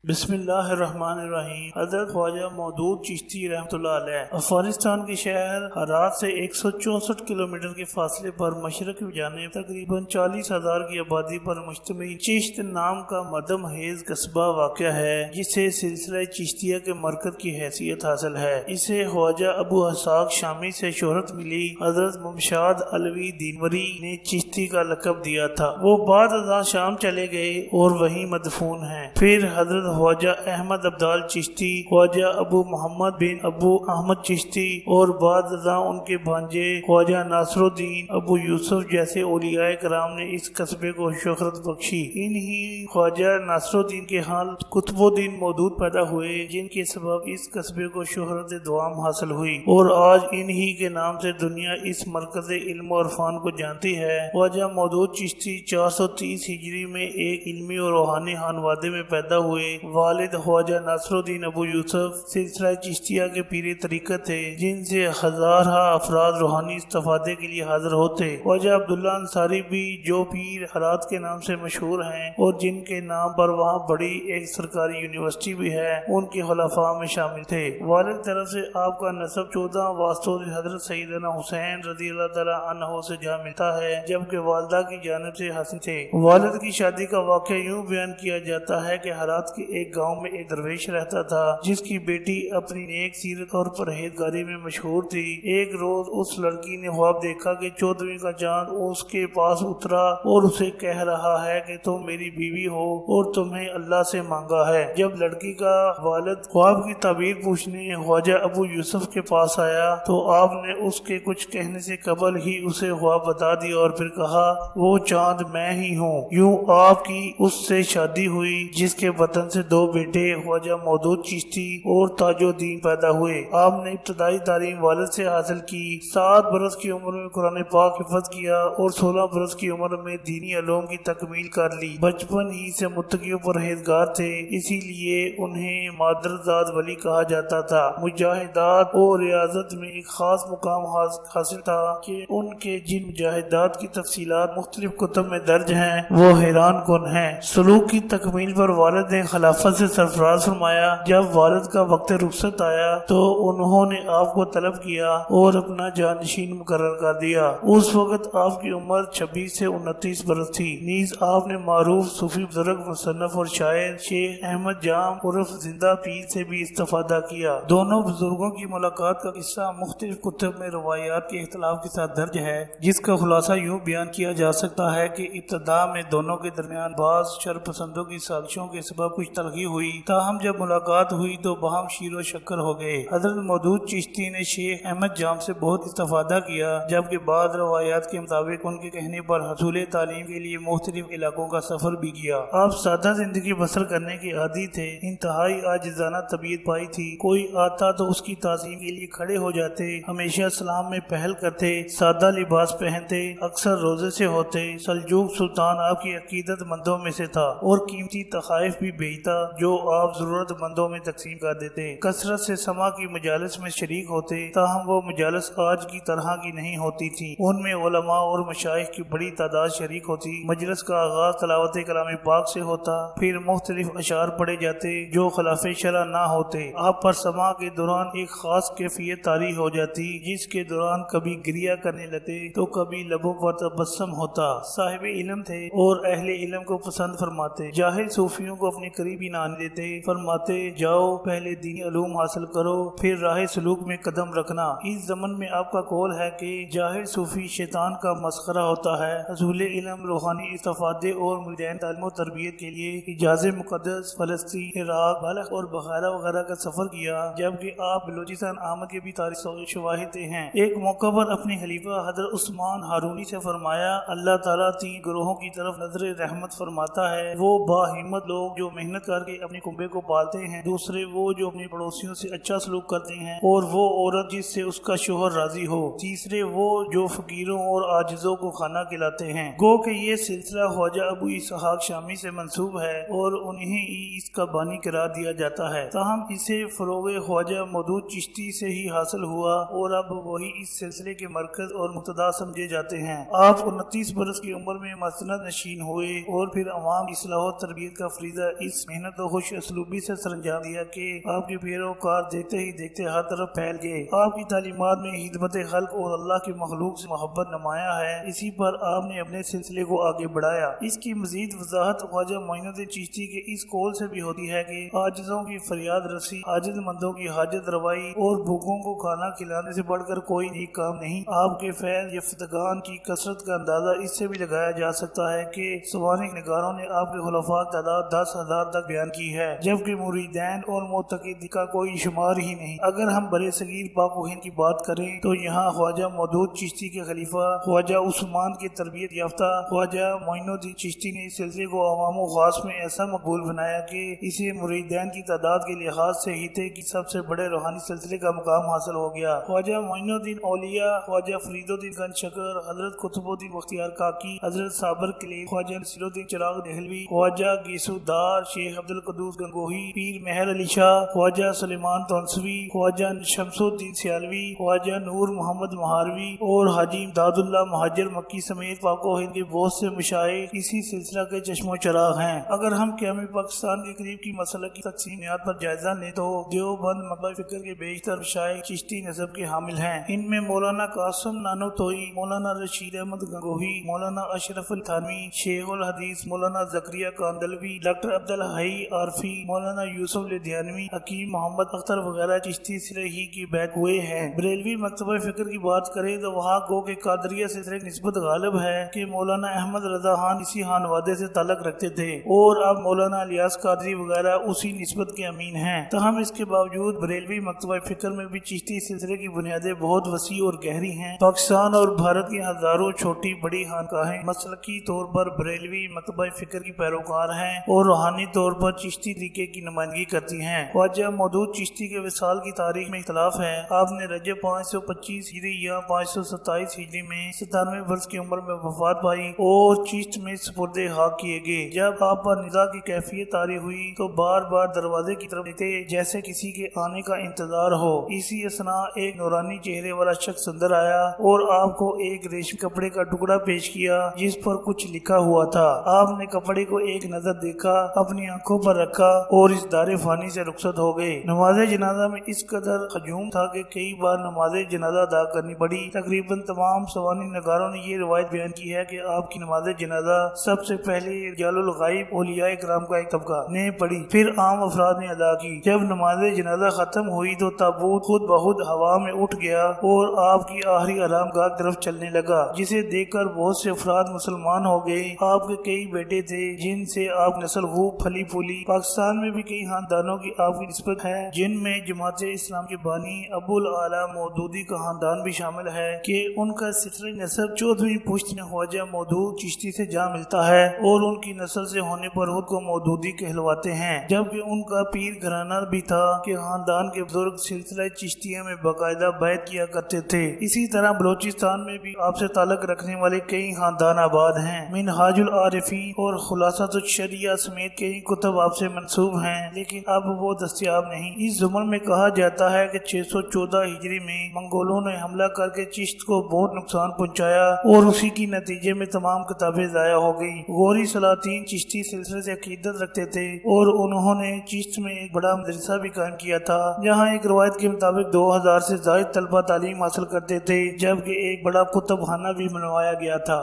بسم اللہ الرحمن الرحیم۔ حضرت خواجہ مودود چشتی رحمۃ اللہ علیہ افغانستان کے شہر ہرات سے 164 کلومیٹر کے فاصلے پر مشرق کی جانب تقریباً 40,000 کی آبادی پر مشتمل چشت نام کا مدم حیز قصبہ واقع ہے، جسے سلسلہ چشتیہ کے مرکز کی حیثیت حاصل ہے۔ اسے خواجہ ابو اسحاق شامی سے شہرت ملی۔ حضرت ممشاد علوی دینوری نے چشتی کا لقب دیا تھا۔ وہ بعد ازاں شام چلے گئے اور وہیں مدفون ہیں۔ پھر حضرت خواجہ احمد عبدال چشتی، خواجہ ابو محمد بن ابو احمد چشتی اور بعد ازاں ان کے بھانجے خواجہ ناصر الدین ابو یوسف جیسے اولیاء کرام نے اس قصبے کو شہرت بخشی۔ انہی خواجہ ناصر الدین کے حال قطب الدین مودود پیدا ہوئے، جن کے سبب اس قصبے کو شہرت دوام حاصل ہوئی، اور آج انہی کے نام سے دنیا اس مرکز علم و عرفان کو جانتی ہے۔ خواجہ مودود چشتی 430 ہجری میں ایک علمی اور روحانی خانوادے میں پیدا ہوئے۔ والد خواجہ ناصر الدین ابو یوسف سلسلہ چشتیہ کے پیر طریقت تھے، جن سے ہزارہ افراد روحانی استفادے کے لیے حاضر ہوتے۔ خواجہ عبداللہ انصاری بھی جو پیر ہرات کے نام سے مشہور ہیں اور جن کے نام پر وہاں بڑی ایک سرکاری یونیورسٹی بھی ہے، ان کے خلفاء میں شامل تھے۔ والد طرف سے آپ کا نسب 14 واسطوں سے حضرت سیدنا حسین رضی اللہ تعالیٰ عنہ سے جا ملتا ہے، جبکہ والدہ کی جانب سے حسن تھے۔ والد کی شادی کا واقعہ یوں بیان کیا جاتا ہے کہ ہرات کے ایک گاؤں میں ایک درویش رہتا تھا، جس کی بیٹی اپنی نیک سیرت اور پرہیزگاری میں مشہور تھی۔ ایک روز اس لڑکی نے خواب دیکھا کہ 14ویں کا چاند اس کے پاس اترا اور اسے کہہ رہا ہے کہ تم میری بیوی ہو اور تمہیں اللہ سے مانگا ہے۔ جب لڑکی کا والد خواب کی تعبیر پوچھنے خواجہ ابو یوسف کے پاس آیا تو آپ نے اس کے کچھ کہنے سے قبل ہی اسے خواب بتا دیا اور پھر کہا، وہ چاند میں ہی ہوں۔ یوں آپ کی اس سے شادی ہوئی، جس کے وطن سے 2 بیٹے خواجہ مودود چشتی اور تاج الدین پیدا ہوئے۔ آپ نے ابتدائی تعلیم والد سے حاصل کی۔ 7 برس کی عمر میں قرآن پاک حفظ کیا اور 16 برس کی عمر میں دینی علوم کی تکمیل کر لی۔ بچپن ہی سے متقی و پرہیزگار تھے، اسی لیے انہیں مادرزاد ولی کہا جاتا تھا۔ مجاہدات اور ریاضت میں ایک خاص مقام حاصل تھا کہ ان کے جن مجاہدات کی تفصیلات مختلف کتب میں درج ہیں وہ حیران کن ہیں۔ سلوک کی تکمیل پر والد نے خلافت سے سرفراز فرمایا۔ جب والد کا وقت رخصت آیا تو انہوں نے آپ کو طلب کیا اور اپنا جانشین مقرر کر دیا۔ اس وقت آپ کی عمر 26 سے 29 برس تھی۔ نیز آپ نے معروف صوفی بزرگ مصنف اور شاعر شیخ احمد جام عرف زندہ پیر سے بھی استفادہ کیا۔ دونوں بزرگوں کی ملاقات کا قصہ مختلف کتب میں روایات کے اختلاف کے ساتھ درج ہے، جس کا خلاصہ یوں بیان کیا جا سکتا ہے کہ ابتدا میں دونوں کے درمیان بعض شر پسندوں کی سازشوں کے سبب کچھ تلخی ہوئی، تاہم جب ملاقات ہوئی تو باہم شیر و شکر ہو گئے۔ حضرت مودود چشتی نے شیخ احمد جام سے بہت استفادہ کیا، جبکہ بعض روایات کے مطابق ان کے کہنے پر حصول تعلیم کے لیے مختلف علاقوں کا سفر بھی کیا۔ آپ سادہ زندگی بسر کرنے کے عادی تھے، انتہائی عاجزانہ طبیعت پائی تھی۔ کوئی آتا تو اس کی تعظیم کے لیے کھڑے ہو جاتے، ہمیشہ سلام میں پہل کرتے، سادہ لباس پہنتے، اکثر روزے سے ہوتے۔ سلجوق سلطان آپ کی عقیدت مندوں میں سے تھا اور قیمتی تحائف بھی بھیجتا جو آپ ضرورت مندوں میں تقسیم کر دیتے۔ کثرت سے سما کی مجالس میں شریک ہوتے، تاہم وہ مجالس آج کی طرح کی نہیں ہوتی تھی۔ ان میں علماء اور مشائخ کی بڑی تعداد شریک ہوتی۔ مجلس کا آغاز تلاوت کلام پاک سے ہوتا، پھر مختلف اشعار پڑھے جاتے جو خلاف شرع نہ ہوتے۔ آپ پر سما کے دوران ایک خاص کیفیت طاری ہو جاتی، جس کے دوران کبھی گریہ کرنے لگتے تو کبھی لبوں پر تبسم ہوتا۔ صاحب علم تھے اور اہل علم کو پسند فرماتے، جاہل صوفیوں کو اپنے قریب ہی نہ آنے دیتے۔ فرماتے، جاؤ پہلے دینی علوم حاصل کرو، پھر راہ سلوک میں قدم رکھنا۔ اس زمن میں آپ کا قول ہے کہ جاہل صوفی شیطان کا مسخرہ ہوتا ہے۔ حصول علم، روحانی استفادے اور مریدین تعلیم و تربیت کے لیے حجاز مقدس، فلسطین، عراق، بلخ اور بخارا وغیرہ کا سفر کیا، جبکہ آپ بلوچستان آمد کے بھی تاریخ شواہد ہیں۔ ایک موقع پر اپنے خلیفہ حضرت عثمان ہارونی سے فرمایا، اللہ تعالیٰ 3 گروہوں کی طرف نظر رحمت فرماتا ہے، وہ باہمت لوگ جو محنت کر کے اپنے کنبے کو پالتے ہیں، دوسرے وہ جو اپنے پڑوسیوں سے اچھا سلوک کرتے ہیں اور وہ عورت جس سے اس کا شوہر راضی ہو، تیسرے وہ جو فقیروں اور عاجزوں کو کھانا کھلاتے ہیں۔ گو کہ یہ سلسلہ خواجہ ابو اسحاق شامی سے منسوب ہے اور انہیں ہی اس کا بانی قرار دیا جاتا ہے، تاہم اسے فروغ خواجہ مودود چشتی سے ہی حاصل ہوا اور اب وہی اس سلسلے کے مرکز اور مقتدا سمجھے جاتے ہیں۔ آپ 29 برس کی عمر میں مسند نشین ہوئے اور پھر عوام اصلاح و تربیت کا فریضہ اس محنت و خوش اسلوبی سے سرانجام دیا کہ آپ کے پیروکار دیکھتے ہی دیکھتے ہر طرف پھیل گئے۔ آپ کی تعلیمات میں خدمت خلق اور اللہ کے مخلوق سے محبت نمایاں ہے، اسی پر آپ نے اپنے سلسلے کو آگے بڑھایا۔ اس کی مزید وضاحت خواجہ معین الدین چشتی کے اس قول سے بھی ہوتی ہے کہ عاجزوں کی فریاد رسی، عاجز مندوں کی حاجت روائی اور بھوکوں کو کھانا کھلانے سے بڑھ کر کوئی نیک کام نہیں۔ آپ کے فیض یافتگان کی کثرت کا اندازہ اس سے بھی لگایا جا سکتا ہے کہ سوانح نگاروں نے آپ کے خلفاء کی تعداد 10,000 تک بیان کی ہے، جبکہ مریدین اور معتقدین کا کوئی شمار ہی نہیں۔ اگر ہم برے صغیر پاک و ہند کی بات کریں تو یہاں خواجہ مودود چشتی کے خلیفہ خواجہ عثمان کے تربیت یافتہ خواجہ معین الدین چشتی نے اس سلسلے کو عوام و خاص میں ایسا مقبول بنایا کہ اسے مریدین کی تعداد کے لحاظ سے ہیتے کی سب سے بڑے روحانی سلسلے کا مقام حاصل ہو گیا۔ خواجہ معین الدین اولیاء، خواجہ فرید الدین گنج شکر، حضرت قطب الدین بختیار کاکی، حضرت صابر کلیر، خواجہ نصیر الدین چراغ دہلوی، خواجہ گیسو دار، شیخ عبد القدوس گنگوہی، پیر مہر علی شاہ، خواجہ سلیمان تونسوی، خواجہ شمس الدین سیالوی، خواجہ نور محمد مہاروی اور حاجی امداد اللہ مہاجر مکی سمیت پاک و ہند کے بہت سے مشائخ اسی سلسلہ کے چشم و چراغ ہیں۔ اگر ہم قیام پاکستان کے قریب کی مسئلہ کی تقسیمیات پر جائزہ لیں تو دیوبند مکتبہ فکر کے بیشتر مشائخ چشتی نسب کے حامل ہیں۔ ان میں مولانا قاسم نانوتوئی، مولانا رشید احمد گنگوہی، مولانا اشرف التھانوی، شیخ الحدیث مولانا زکریا کاندلوی، ڈاکٹر عبدالحی عارفی، مولانا یوسف لدھیانوی، حکیم محمد اختر وغیرہ چشتی سلسلے ہی کی بیعت ہوئے ہیں۔ بریلوی مکتبہ فکر کی بات کریں تو وہاں گو کہ قادریہ سلسلے کی نسبت غالب ہے کہ مولانا احمد رضا خان اسی خانوادے سے تعلق رکھتے تھے اور اب مولانا الیاس قادری وغیرہ اسی نسبت کے امین ہیں۔ تاہم اس کے باوجود بریلوی مکتبہ فکر میں بھی چشتی سلسلے کی بنیادیں بہت وسیع اور گہری ہیں۔ پاکستان اور بھارت کی ہزاروں چھوٹی بڑی خانقاہیں مسلکی طور پر بریلوی مکتبہ فکر کی پیروکار ہیں اور روحانی طور پر چشتی طریقے کی نمائندگی کرتی ہیں۔ خواجہ مودود چشتی کے وصال کی تاریخ میں اختلاف ہے۔ آپ نے رجب 525 ہجری یا 527 ہجری میں 97 برس کی عمر میں وفات پائی اور چشت میں سپرد خاک کیے گئے۔ جب آپ پر ندا کی کیفیت طاری ہوئی تو بار بار دروازے کی طرف دیکھتے جیسے کسی کے آنے کا انتظار ہو۔ اسی اثناء ایک نورانی چہرے والا شخص اندر آیا اور آپ کو ایک ریشمی کپڑے کا ٹکڑا پیش کیا جس پر کچھ لکھا ہوا تھا۔ آپ نے کپڑے کو ایک نظر دیکھا، اپنی آنکھوں پر رکھا اور اس دار فانی سے رخصت ہو گئے۔ نماز جنازہ میں اس قدر ہجوم تھا کہ کئی بار نماز جنازہ ادا کرنی پڑی۔ تقریباً تمام سوانح نگاروں نے یہ روایت بیان کی ہے کہ آپ کی نماز جنازہ سب سے پہلے رجال الغیب اولیاء کرام کا ایک طبقہ نے پڑھی، پھر عام افراد نے ادا کی۔ جب نماز جنازہ ختم ہوئی تو تابوت خود بخود ہوا میں اٹھ گیا اور آپ کی آخری آرام گاہ کی طرف چلنے لگا، جسے دیکھ کر بہت سے افراد مسلمان ہو گئے۔ آپ کے کئی بیٹے تھے جن سے آپ نسل خوب پھلی پھولی۔ پاکستان میں بھی کئی خاندانوں کی آپ کی نسبت ہے جن میں جماعت اسلام کے بانی ابو العلا مودودی کا خاندان بھی شامل ہے کہ ان کا سلسلہ نسب 14ویں پشت میں خواجہ مودود چشتی سے جا ملتا ہے اور ان کی نسل سے ہونے پر خود کو مودودی کہلواتے ہیں، جبکہ ان کا پیر گھرانہ بھی تھا کہ خاندان کے بزرگ سلسلہ چشتیہ میں باقاعدہ بیعت کیا کرتے تھے۔ اسی طرح بلوچستان میں بھی آپ سے تعلق رکھنے والے کئی خاندان آباد ہیں۔ منہاج العارفین اور خلاصۃ الشریعہ سمیت کئی کتب آپ سے منسوب ہیں لیکن اب وہ دستیاب نہیں۔ اس زمن میں کہا جاتا ہے کہ 614 ہجری میں منگولوں نے حملہ کر کے چشت کو بہت نقصان پہنچایا اور اسی کی نتیجے میں تمام کتابیں ضائع ہو گئی۔ غوری سلاطین چشتی سلسلے سے عقیدت رکھتے تھے اور انہوں نے چشت میں ایک بڑا مدرسہ بھی قائم کیا تھا جہاں ایک روایت کے مطابق 2000 سے زائد طلبہ تعلیم حاصل کرتے تھے، جبکہ ایک بڑا کتب خانہ بھی بنوایا گیا تھا۔